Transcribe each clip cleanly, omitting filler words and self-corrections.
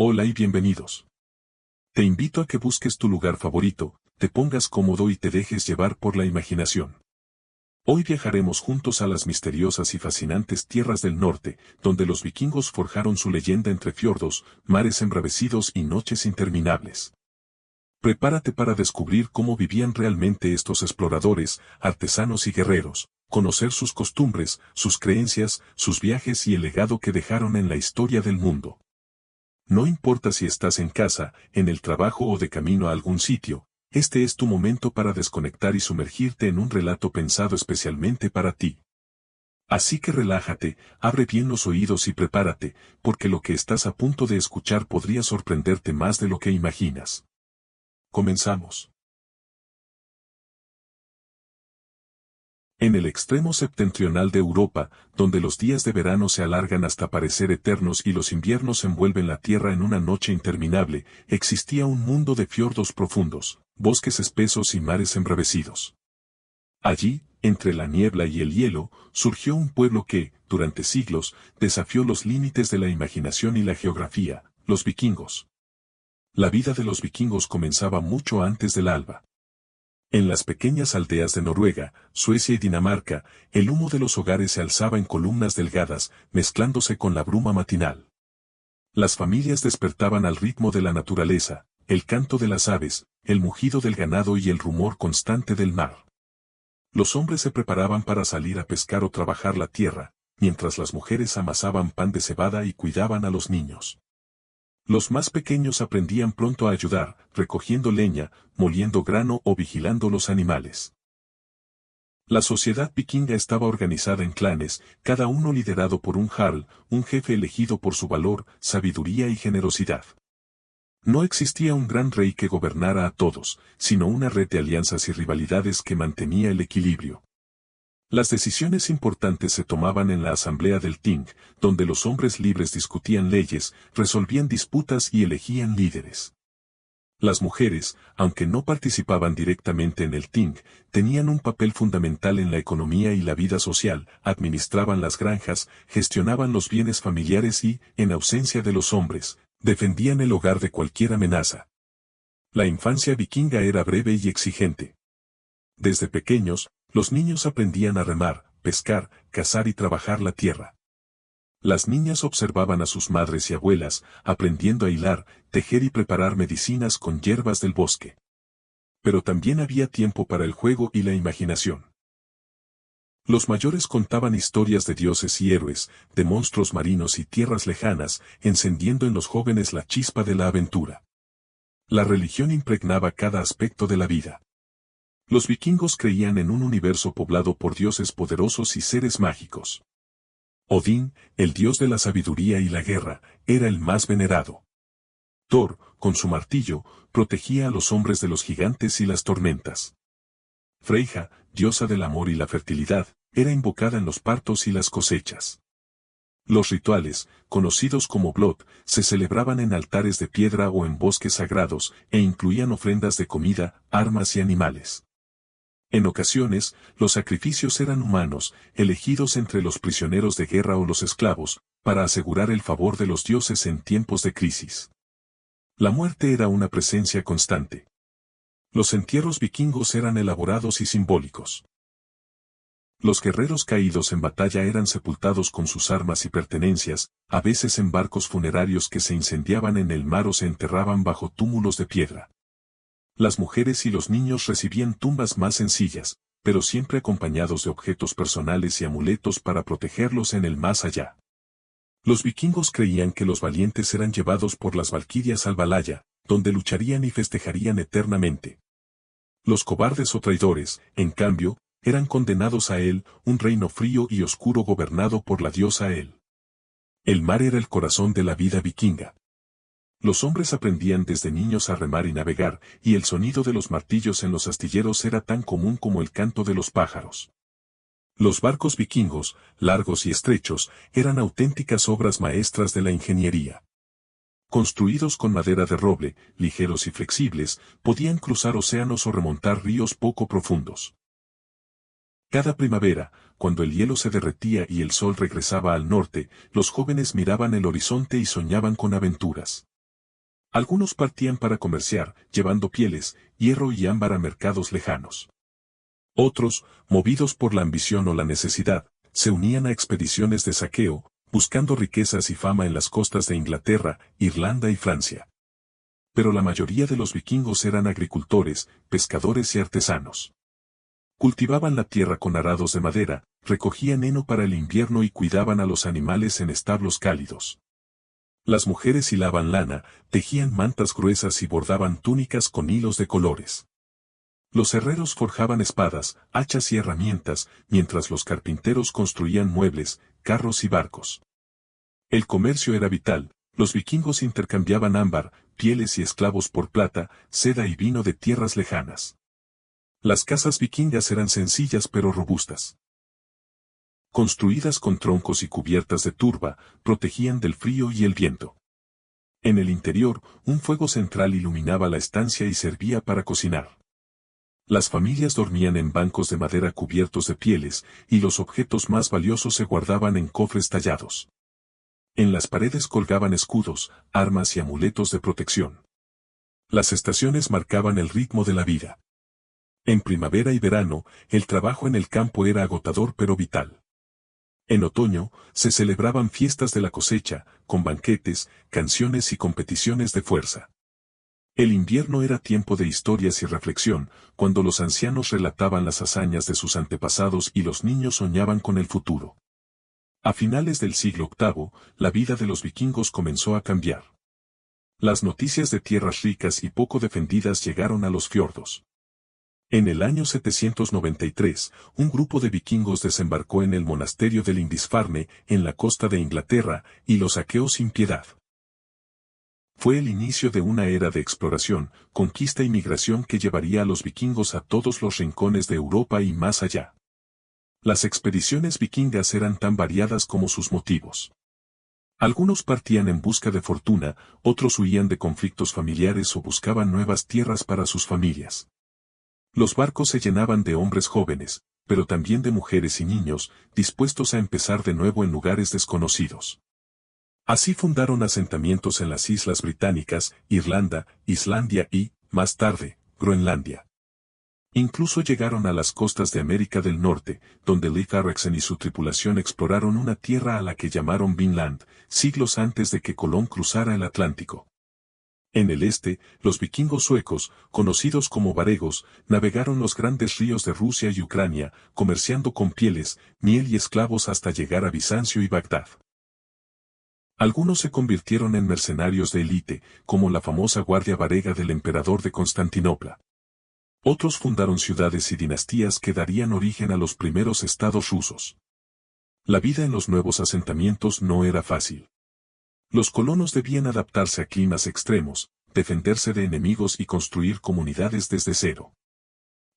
Hola y bienvenidos. Te invito a que busques tu lugar favorito, te pongas cómodo y te dejes llevar por la imaginación. Hoy viajaremos juntos a las misteriosas y fascinantes tierras del norte, donde los vikingos forjaron su leyenda entre fiordos, mares embravecidos y noches interminables. Prepárate para descubrir cómo vivían realmente estos exploradores, artesanos y guerreros, conocer sus costumbres, sus creencias, sus viajes y el legado que dejaron en la historia del mundo. No importa si estás en casa, en el trabajo o de camino a algún sitio, este es tu momento para desconectar y sumergirte en un relato pensado especialmente para ti. Así que relájate, abre bien los oídos y prepárate, porque lo que estás a punto de escuchar podría sorprenderte más de lo que imaginas. Comenzamos. En el extremo septentrional de Europa, donde los días de verano se alargan hasta parecer eternos y los inviernos envuelven la tierra en una noche interminable, existía un mundo de fiordos profundos, bosques espesos y mares embravecidos. Allí, entre la niebla y el hielo, surgió un pueblo que, durante siglos, desafió los límites de la imaginación y la geografía, los vikingos. La vida de los vikingos comenzaba mucho antes del alba. En las pequeñas aldeas de Noruega, Suecia y Dinamarca, el humo de los hogares se alzaba en columnas delgadas, mezclándose con la bruma matinal. Las familias despertaban al ritmo de la naturaleza, el canto de las aves, el mugido del ganado y el rumor constante del mar. Los hombres se preparaban para salir a pescar o trabajar la tierra, mientras las mujeres amasaban pan de cebada y cuidaban a los niños. Los más pequeños aprendían pronto a ayudar, recogiendo leña, moliendo grano o vigilando los animales. La sociedad vikinga estaba organizada en clanes, cada uno liderado por un jarl, un jefe elegido por su valor, sabiduría y generosidad. No existía un gran rey que gobernara a todos, sino una red de alianzas y rivalidades que mantenía el equilibrio. Las decisiones importantes se tomaban en la asamblea del Ting, donde los hombres libres discutían leyes, resolvían disputas y elegían líderes. Las mujeres, aunque no participaban directamente en el Ting, tenían un papel fundamental en la economía y la vida social, administraban las granjas, gestionaban los bienes familiares y, en ausencia de los hombres, defendían el hogar de cualquier amenaza. La infancia vikinga era breve y exigente. Desde pequeños, los niños aprendían a remar, pescar, cazar y trabajar la tierra. Las niñas observaban a sus madres y abuelas, aprendiendo a hilar, tejer y preparar medicinas con hierbas del bosque. Pero también había tiempo para el juego y la imaginación. Los mayores contaban historias de dioses y héroes, de monstruos marinos y tierras lejanas, encendiendo en los jóvenes la chispa de la aventura. La religión impregnaba cada aspecto de la vida. Los vikingos creían en un universo poblado por dioses poderosos y seres mágicos. Odín, el dios de la sabiduría y la guerra, era el más venerado. Thor, con su martillo, protegía a los hombres de los gigantes y las tormentas. Freyja, diosa del amor y la fertilidad, era invocada en los partos y las cosechas. Los rituales, conocidos como Blot, se celebraban en altares de piedra o en bosques sagrados, e incluían ofrendas de comida, armas y animales. En ocasiones, los sacrificios eran humanos, elegidos entre los prisioneros de guerra o los esclavos, para asegurar el favor de los dioses en tiempos de crisis. La muerte era una presencia constante. Los entierros vikingos eran elaborados y simbólicos. Los guerreros caídos en batalla eran sepultados con sus armas y pertenencias, a veces en barcos funerarios que se incendiaban en el mar o se enterraban bajo túmulos de piedra. Las mujeres y los niños recibían tumbas más sencillas, pero siempre acompañados de objetos personales y amuletos para protegerlos en el más allá. Los vikingos creían que los valientes eran llevados por las valquirias al Valhalla, donde lucharían y festejarían eternamente. Los cobardes o traidores, en cambio, eran condenados a Hel, un reino frío y oscuro gobernado por la diosa Hel. El mar era el corazón de la vida vikinga. Los hombres aprendían desde niños a remar y navegar, y el sonido de los martillos en los astilleros era tan común como el canto de los pájaros. Los barcos vikingos, largos y estrechos, eran auténticas obras maestras de la ingeniería. Construidos con madera de roble, ligeros y flexibles, podían cruzar océanos o remontar ríos poco profundos. Cada primavera, cuando el hielo se derretía y el sol regresaba al norte, los jóvenes miraban el horizonte y soñaban con aventuras. Algunos partían para comerciar, llevando pieles, hierro y ámbar a mercados lejanos. Otros, movidos por la ambición o la necesidad, se unían a expediciones de saqueo, buscando riquezas y fama en las costas de Inglaterra, Irlanda y Francia. Pero la mayoría de los vikingos eran agricultores, pescadores y artesanos. Cultivaban la tierra con arados de madera, recogían heno para el invierno y cuidaban a los animales en establos cálidos. Las mujeres hilaban lana, tejían mantas gruesas y bordaban túnicas con hilos de colores. Los herreros forjaban espadas, hachas y herramientas, mientras los carpinteros construían muebles, carros y barcos. El comercio era vital, los vikingos intercambiaban ámbar, pieles y esclavos por plata, seda y vino de tierras lejanas. Las casas vikingas eran sencillas pero robustas. Construidas con troncos y cubiertas de turba, protegían del frío y el viento. En el interior, un fuego central iluminaba la estancia y servía para cocinar. Las familias dormían en bancos de madera cubiertos de pieles, y los objetos más valiosos se guardaban en cofres tallados. En las paredes colgaban escudos, armas y amuletos de protección. Las estaciones marcaban el ritmo de la vida. En primavera y verano, el trabajo en el campo era agotador pero vital. En otoño, se celebraban fiestas de la cosecha, con banquetes, canciones y competiciones de fuerza. El invierno era tiempo de historias y reflexión, cuando los ancianos relataban las hazañas de sus antepasados y los niños soñaban con el futuro. A finales del siglo VIII, la vida de los vikingos comenzó a cambiar. Las noticias de tierras ricas y poco defendidas llegaron a los fiordos. En el año 793, un grupo de vikingos desembarcó en el monasterio de Lindisfarne, en la costa de Inglaterra, y los saqueó sin piedad. Fue el inicio de una era de exploración, conquista y migración que llevaría a los vikingos a todos los rincones de Europa y más allá. Las expediciones vikingas eran tan variadas como sus motivos. Algunos partían en busca de fortuna, otros huían de conflictos familiares o buscaban nuevas tierras para sus familias. Los barcos se llenaban de hombres jóvenes, pero también de mujeres y niños, dispuestos a empezar de nuevo en lugares desconocidos. Así fundaron asentamientos en las islas británicas, Irlanda, Islandia y, más tarde, Groenlandia. Incluso llegaron a las costas de América del Norte, donde Leif Erikson y su tripulación exploraron una tierra a la que llamaron Vinland, siglos antes de que Colón cruzara el Atlántico. En el este, los vikingos suecos, conocidos como varegos, navegaron los grandes ríos de Rusia y Ucrania, comerciando con pieles, miel y esclavos hasta llegar a Bizancio y Bagdad. Algunos se convirtieron en mercenarios de élite, como la famosa guardia varega del emperador de Constantinopla. Otros fundaron ciudades y dinastías que darían origen a los primeros estados rusos. La vida en los nuevos asentamientos no era fácil. Los colonos debían adaptarse a climas extremos, defenderse de enemigos y construir comunidades desde cero.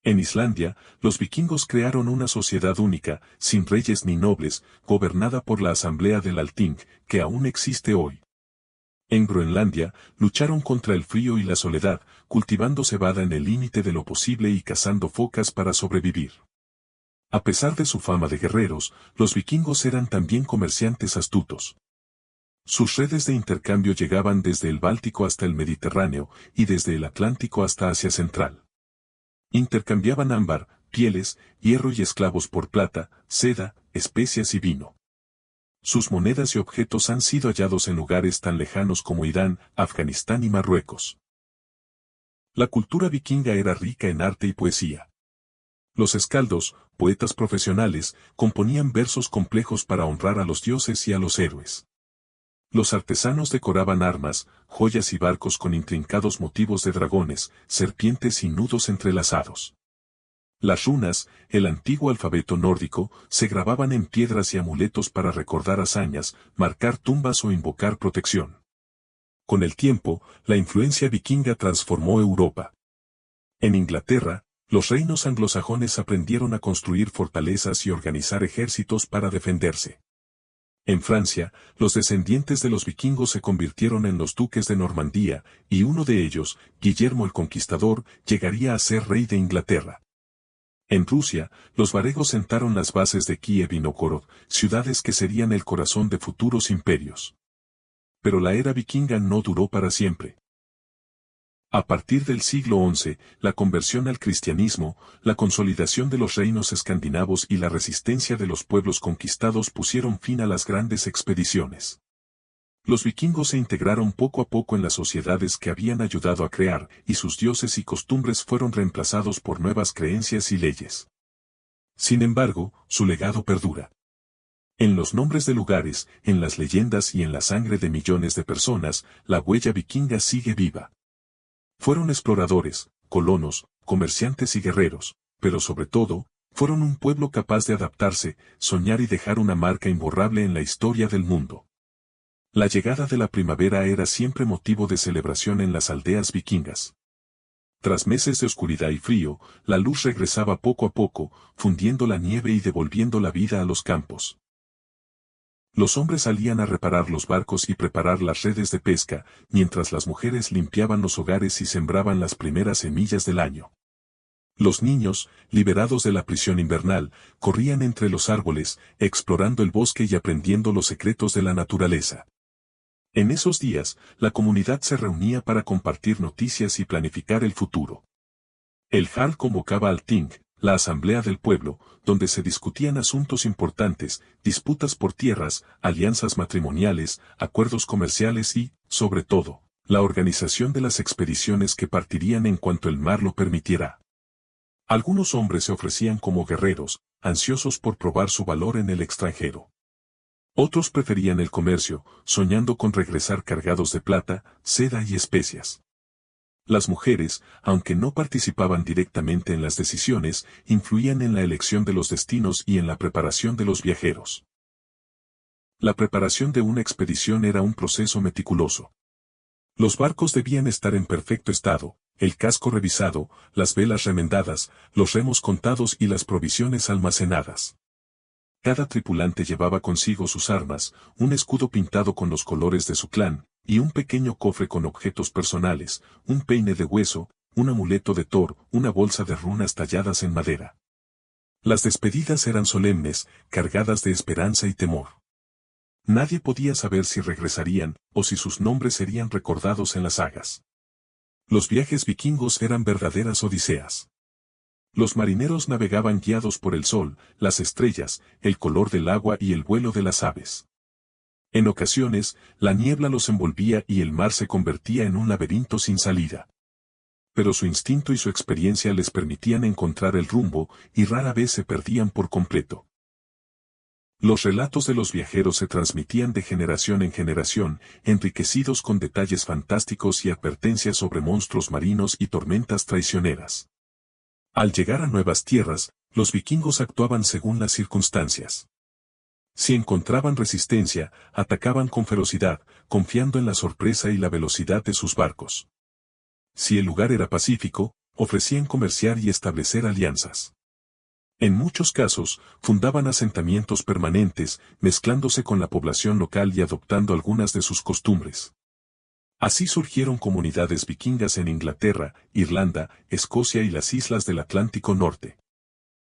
En Islandia, los vikingos crearon una sociedad única, sin reyes ni nobles, gobernada por la Asamblea del Althing, que aún existe hoy. En Groenlandia, lucharon contra el frío y la soledad, cultivando cebada en el límite de lo posible y cazando focas para sobrevivir. A pesar de su fama de guerreros, los vikingos eran también comerciantes astutos. Sus redes de intercambio llegaban desde el Báltico hasta el Mediterráneo, y desde el Atlántico hasta Asia Central. Intercambiaban ámbar, pieles, hierro y esclavos por plata, seda, especias y vino. Sus monedas y objetos han sido hallados en lugares tan lejanos como Irán, Afganistán y Marruecos. La cultura vikinga era rica en arte y poesía. Los escaldos, poetas profesionales, componían versos complejos para honrar a los dioses y a los héroes. Los artesanos decoraban armas, joyas y barcos con intrincados motivos de dragones, serpientes y nudos entrelazados. Las runas, el antiguo alfabeto nórdico, se grababan en piedras y amuletos para recordar hazañas, marcar tumbas o invocar protección. Con el tiempo, la influencia vikinga transformó Europa. En Inglaterra, los reinos anglosajones aprendieron a construir fortalezas y organizar ejércitos para defenderse. En Francia, los descendientes de los vikingos se convirtieron en los duques de Normandía, y uno de ellos, Guillermo el Conquistador, llegaría a ser rey de Inglaterra. En Rusia, los varegos sentaron las bases de Kiev y Novgorod, ciudades que serían el corazón de futuros imperios. Pero la era vikinga no duró para siempre. A partir del siglo XI, la conversión al cristianismo, la consolidación de los reinos escandinavos y la resistencia de los pueblos conquistados pusieron fin a las grandes expediciones. Los vikingos se integraron poco a poco en las sociedades que habían ayudado a crear, y sus dioses y costumbres fueron reemplazados por nuevas creencias y leyes. Sin embargo, su legado perdura. En los nombres de lugares, en las leyendas y en la sangre de millones de personas, la huella vikinga sigue viva. Fueron exploradores, colonos, comerciantes y guerreros, pero sobre todo, fueron un pueblo capaz de adaptarse, soñar y dejar una marca imborrable en la historia del mundo. La llegada de la primavera era siempre motivo de celebración en las aldeas vikingas. Tras meses de oscuridad y frío, la luz regresaba poco a poco, fundiendo la nieve y devolviendo la vida a los campos. Los hombres salían a reparar los barcos y preparar las redes de pesca, mientras las mujeres limpiaban los hogares y sembraban las primeras semillas del año. Los niños, liberados de la prisión invernal, corrían entre los árboles, explorando el bosque y aprendiendo los secretos de la naturaleza. En esos días, la comunidad se reunía para compartir noticias y planificar el futuro. El Jarl convocaba al Ting, la asamblea del pueblo, donde se discutían asuntos importantes, disputas por tierras, alianzas matrimoniales, acuerdos comerciales y, sobre todo, la organización de las expediciones que partirían en cuanto el mar lo permitiera. Algunos hombres se ofrecían como guerreros, ansiosos por probar su valor en el extranjero. Otros preferían el comercio, soñando con regresar cargados de plata, seda y especias. Las mujeres, aunque no participaban directamente en las decisiones, influían en la elección de los destinos y en la preparación de los viajeros. La preparación de una expedición era un proceso meticuloso. Los barcos debían estar en perfecto estado, el casco revisado, las velas remendadas, los remos contados y las provisiones almacenadas. Cada tripulante llevaba consigo sus armas, un escudo pintado con los colores de su clan, y un pequeño cofre con objetos personales, un peine de hueso, un amuleto de Thor, una bolsa de runas talladas en madera. Las despedidas eran solemnes, cargadas de esperanza y temor. Nadie podía saber si regresarían, o si sus nombres serían recordados en las sagas. Los viajes vikingos eran verdaderas odiseas. Los marineros navegaban guiados por el sol, las estrellas, el color del agua y el vuelo de las aves. En ocasiones, la niebla los envolvía y el mar se convertía en un laberinto sin salida. Pero su instinto y su experiencia les permitían encontrar el rumbo, y rara vez se perdían por completo. Los relatos de los viajeros se transmitían de generación en generación, enriquecidos con detalles fantásticos y advertencias sobre monstruos marinos y tormentas traicioneras. Al llegar a nuevas tierras, los vikingos actuaban según las circunstancias. Si encontraban resistencia, atacaban con ferocidad, confiando en la sorpresa y la velocidad de sus barcos. Si el lugar era pacífico, ofrecían comerciar y establecer alianzas. En muchos casos, fundaban asentamientos permanentes, mezclándose con la población local y adoptando algunas de sus costumbres. Así surgieron comunidades vikingas en Inglaterra, Irlanda, Escocia y las islas del Atlántico Norte.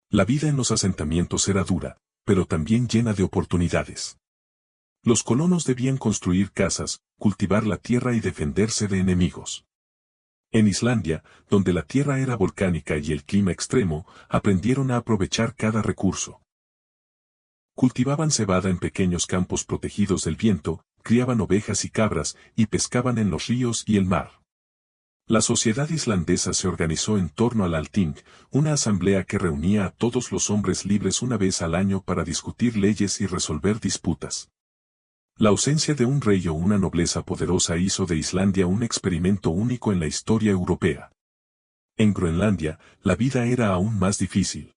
La vida en los asentamientos era dura, pero también llena de oportunidades. Los colonos debían construir casas, cultivar la tierra y defenderse de enemigos. En Islandia, donde la tierra era volcánica y el clima extremo, aprendieron a aprovechar cada recurso. Cultivaban cebada en pequeños campos protegidos del viento, criaban ovejas y cabras, y pescaban en los ríos y el mar. La sociedad islandesa se organizó en torno al Althing, una asamblea que reunía a todos los hombres libres una vez al año para discutir leyes y resolver disputas. La ausencia de un rey o una nobleza poderosa hizo de Islandia un experimento único en la historia europea. En Groenlandia, la vida era aún más difícil.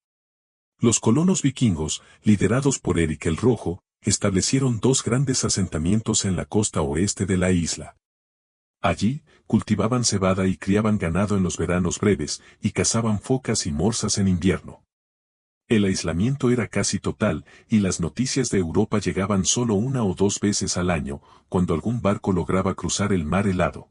Los colonos vikingos, liderados por Erik el Rojo, establecieron dos grandes asentamientos en la costa oeste de la isla. Allí, cultivaban cebada y criaban ganado en los veranos breves, y cazaban focas y morsas en invierno. El aislamiento era casi total, y las noticias de Europa llegaban solo una o dos veces al año, cuando algún barco lograba cruzar el mar helado.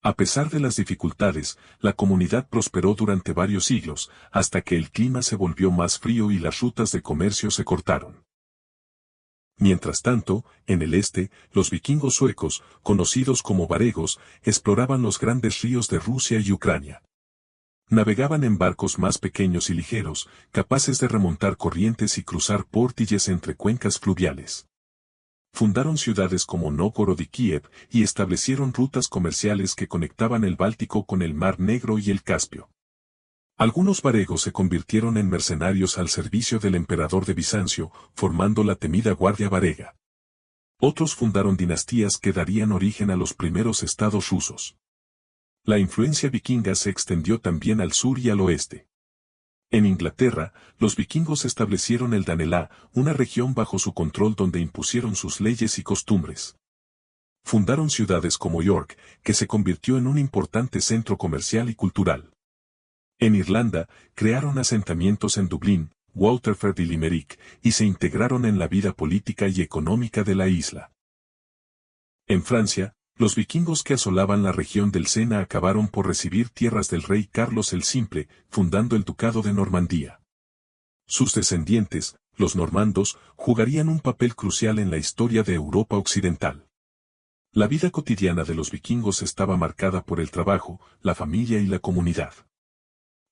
A pesar de las dificultades, la comunidad prosperó durante varios siglos, hasta que el clima se volvió más frío y las rutas de comercio se cortaron. Mientras tanto, en el este, los vikingos suecos, conocidos como varegos, exploraban los grandes ríos de Rusia y Ucrania. Navegaban en barcos más pequeños y ligeros, capaces de remontar corrientes y cruzar pórtiges entre cuencas fluviales. Fundaron ciudades como Nóvgorod y Kiev y establecieron rutas comerciales que conectaban el Báltico con el Mar Negro y el Caspio. Algunos varegos se convirtieron en mercenarios al servicio del emperador de Bizancio, formando la temida Guardia Varega. Otros fundaron dinastías que darían origen a los primeros estados rusos. La influencia vikinga se extendió también al sur y al oeste. En Inglaterra, los vikingos establecieron el Danelá, una región bajo su control donde impusieron sus leyes y costumbres. Fundaron ciudades como York, que se convirtió en un importante centro comercial y cultural. En Irlanda, crearon asentamientos en Dublín, Waterford y Limerick, y se integraron en la vida política y económica de la isla. En Francia, los vikingos que asolaban la región del Sena acabaron por recibir tierras del rey Carlos el Simple, fundando el Ducado de Normandía. Sus descendientes, los normandos, jugarían un papel crucial en la historia de Europa occidental. La vida cotidiana de los vikingos estaba marcada por el trabajo, la familia y la comunidad.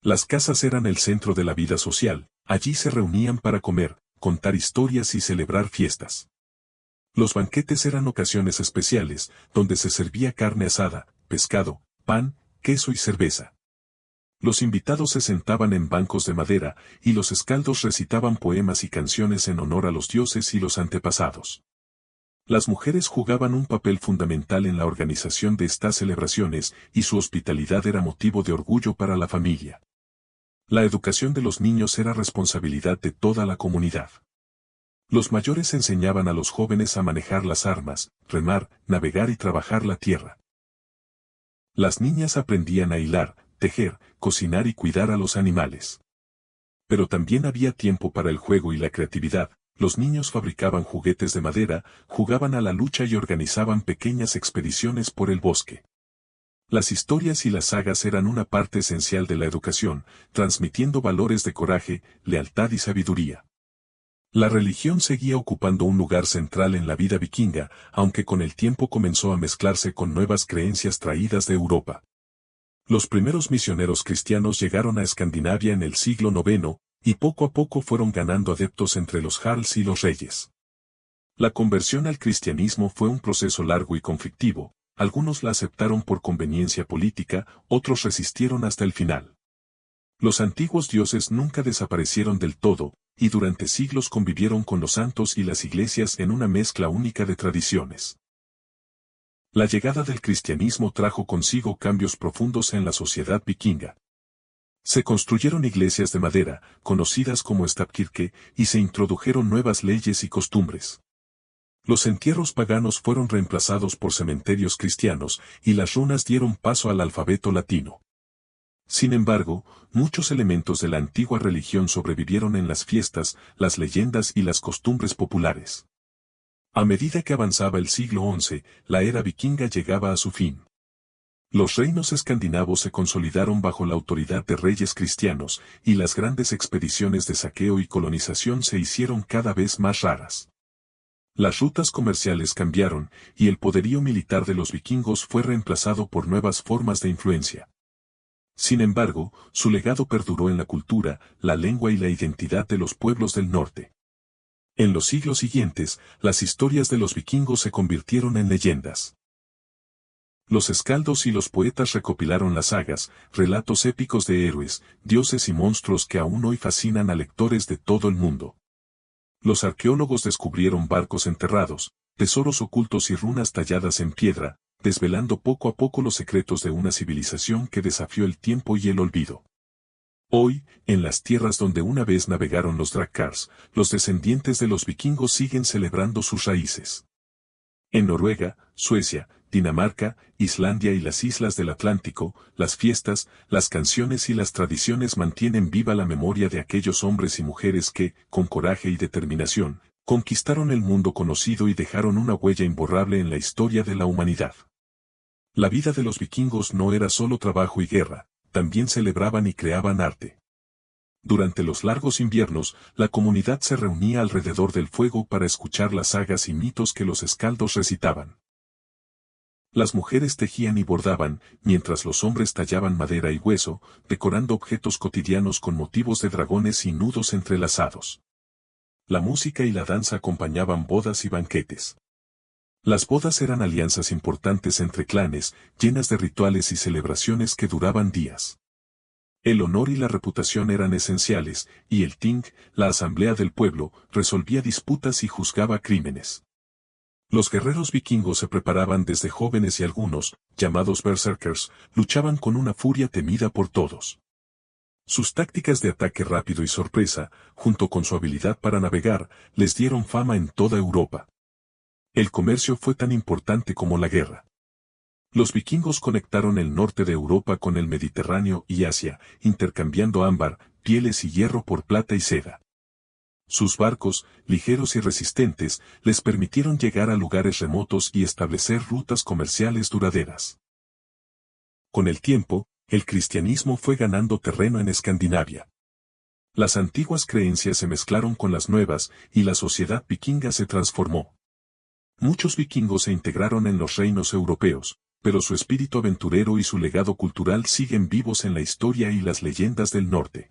Las casas eran el centro de la vida social, allí se reunían para comer, contar historias y celebrar fiestas. Los banquetes eran ocasiones especiales, donde se servía carne asada, pescado, pan, queso y cerveza. Los invitados se sentaban en bancos de madera, y los escaldos recitaban poemas y canciones en honor a los dioses y los antepasados. Las mujeres jugaban un papel fundamental en la organización de estas celebraciones, y su hospitalidad era motivo de orgullo para la familia. La educación de los niños era responsabilidad de toda la comunidad. Los mayores enseñaban a los jóvenes a manejar las armas, remar, navegar y trabajar la tierra. Las niñas aprendían a hilar, tejer, cocinar y cuidar a los animales. Pero también había tiempo para el juego y la creatividad. Los niños fabricaban juguetes de madera, jugaban a la lucha y organizaban pequeñas expediciones por el bosque. Las historias y las sagas eran una parte esencial de la educación, transmitiendo valores de coraje, lealtad y sabiduría. La religión seguía ocupando un lugar central en la vida vikinga, aunque con el tiempo comenzó a mezclarse con nuevas creencias traídas de Europa. Los primeros misioneros cristianos llegaron a Escandinavia en el siglo IX, y poco a poco fueron ganando adeptos entre los jarls y los reyes. La conversión al cristianismo fue un proceso largo y conflictivo, algunos la aceptaron por conveniencia política, otros resistieron hasta el final. Los antiguos dioses nunca desaparecieron del todo, y durante siglos convivieron con los santos y las iglesias en una mezcla única de tradiciones. La llegada del cristianismo trajo consigo cambios profundos en la sociedad vikinga. Se construyeron iglesias de madera, conocidas como stavkirke, y se introdujeron nuevas leyes y costumbres. Los entierros paganos fueron reemplazados por cementerios cristianos, y las runas dieron paso al alfabeto latino. Sin embargo, muchos elementos de la antigua religión sobrevivieron en las fiestas, las leyendas y las costumbres populares. A medida que avanzaba el siglo XI, la era vikinga llegaba a su fin. Los reinos escandinavos se consolidaron bajo la autoridad de reyes cristianos, y las grandes expediciones de saqueo y colonización se hicieron cada vez más raras. Las rutas comerciales cambiaron, y el poderío militar de los vikingos fue reemplazado por nuevas formas de influencia. Sin embargo, su legado perduró en la cultura, la lengua y la identidad de los pueblos del norte. En los siglos siguientes, las historias de los vikingos se convirtieron en leyendas. Los escaldos y los poetas recopilaron las sagas, relatos épicos de héroes, dioses y monstruos que aún hoy fascinan a lectores de todo el mundo. Los arqueólogos descubrieron barcos enterrados, tesoros ocultos y runas talladas en piedra, desvelando poco a poco los secretos de una civilización que desafió el tiempo y el olvido. Hoy, en las tierras donde una vez navegaron los Drakkars, los descendientes de los vikingos siguen celebrando sus raíces. En Noruega, Suecia, Dinamarca, Islandia y las islas del Atlántico, las fiestas, las canciones y las tradiciones mantienen viva la memoria de aquellos hombres y mujeres que, con coraje y determinación, conquistaron el mundo conocido y dejaron una huella imborrable en la historia de la humanidad. La vida de los vikingos no era solo trabajo y guerra, también celebraban y creaban arte. Durante los largos inviernos, la comunidad se reunía alrededor del fuego para escuchar las sagas y mitos que los escaldos recitaban. Las mujeres tejían y bordaban, mientras los hombres tallaban madera y hueso, decorando objetos cotidianos con motivos de dragones y nudos entrelazados. La música y la danza acompañaban bodas y banquetes. Las bodas eran alianzas importantes entre clanes, llenas de rituales y celebraciones que duraban días. El honor y la reputación eran esenciales, y el Ting, la asamblea del pueblo, resolvía disputas y juzgaba crímenes. Los guerreros vikingos se preparaban desde jóvenes y algunos, llamados berserkers, luchaban con una furia temida por todos. Sus tácticas de ataque rápido y sorpresa, junto con su habilidad para navegar, les dieron fama en toda Europa. El comercio fue tan importante como la guerra. Los vikingos conectaron el norte de Europa con el Mediterráneo y Asia, intercambiando ámbar, pieles y hierro por plata y seda. Sus barcos, ligeros y resistentes, les permitieron llegar a lugares remotos y establecer rutas comerciales duraderas. Con el tiempo, el cristianismo fue ganando terreno en Escandinavia. Las antiguas creencias se mezclaron con las nuevas, y la sociedad vikinga se transformó. Muchos vikingos se integraron en los reinos europeos, pero su espíritu aventurero y su legado cultural siguen vivos en la historia y las leyendas del norte.